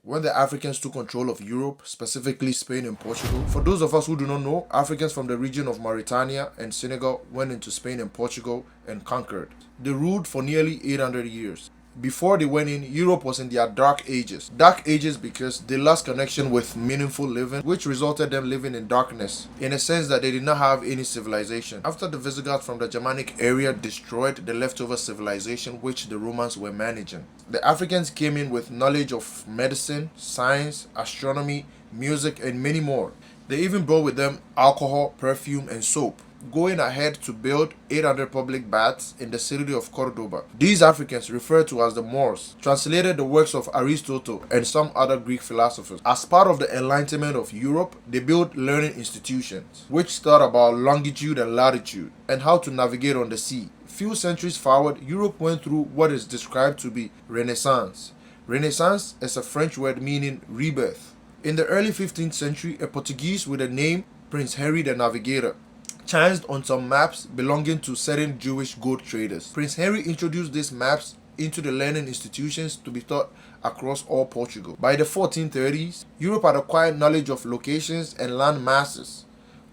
when the Africans took control of Europe, specifically Spain and Portugal. For those of us who do not know, Africans from the region of Mauritania and Senegal went into Spain and Portugal and conquered. They ruled for nearly 800 years. Before they went in, Europe was in their dark ages. Dark ages because they lost connection with meaningful living, which resulted them living in darkness, in a sense that they did not have any civilization. After the Visigoths from the Germanic area destroyed the leftover civilization which the Romans were managing, the Africans came in with knowledge of medicine, science, astronomy, music, and many more. They even brought with them alcohol, perfume, and soap, going ahead to build 800 public baths in the city of Cordoba. These Africans, referred to as the Moors, translated the works of Aristotle and some other Greek philosophers. As part of the Enlightenment of Europe, they built learning institutions, which taught about longitude and latitude, and how to navigate on the sea. Few centuries forward, Europe went through what is described to be Renaissance. Renaissance is a French word meaning rebirth. In the early 15th century, a Portuguese with the name Prince Henry the Navigator chanced on some maps belonging to certain Jewish gold traders. Prince Henry introduced these maps into the learning institutions to be taught across all Portugal. By the 1430s, Europe had acquired knowledge of locations and land masses,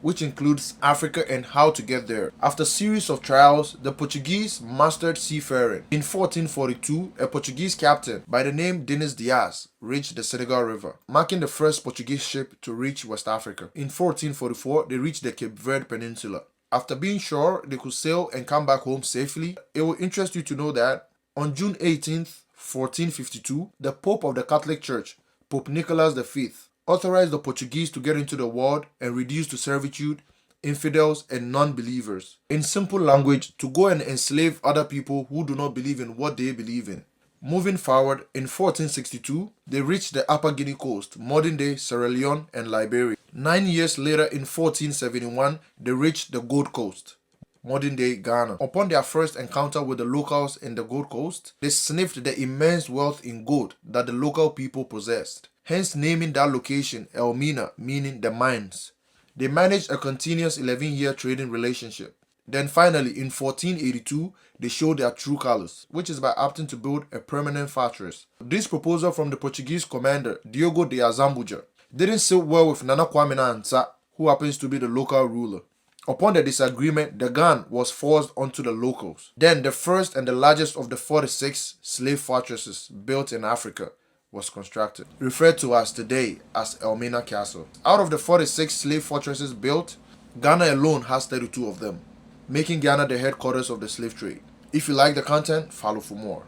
which includes Africa and how to get there. After a series of trials, the Portuguese mastered seafaring. In 1442, a Portuguese captain by the name Dinis Diaz reached the Senegal River, marking the first Portuguese ship to reach West Africa. In 1444, they reached the Cape Verde Peninsula. After being sure they could sail and come back home safely, it will interest you to know that on June 18th, 1452, the Pope of the Catholic Church, Pope Nicholas V, authorized the Portuguese to get into the world and reduce to servitude infidels and non-believers. In simple language, to go and enslave other people who do not believe in what they believe in. Moving forward, in 1462, they reached the Upper Guinea coast, modern-day Sierra Leone and Liberia. 9 years later, in 1471, they reached the Gold Coast, modern-day Ghana. Upon their first encounter with the locals in the Gold Coast, they sniffed the immense wealth in gold that the local people possessed, hence naming that location Elmina, meaning the mines. They managed a continuous 11-year trading relationship. Then finally, in 1482, they showed their true colors, which is by opting to build a permanent fortress. This proposal from the Portuguese commander, Diogo de Azambuja, didn't sit well with Nana Kwame Nkrumah, who happens to be the local ruler. Upon the disagreement, the gun was forced onto the locals. Then the first and the largest of the 46 slave fortresses built in Africa was constructed, referred to as today as Elmina Castle. Out of the 46 slave fortresses built, Ghana alone has 32 of them, making Ghana the headquarters of the slave trade. If you like the content, follow for more.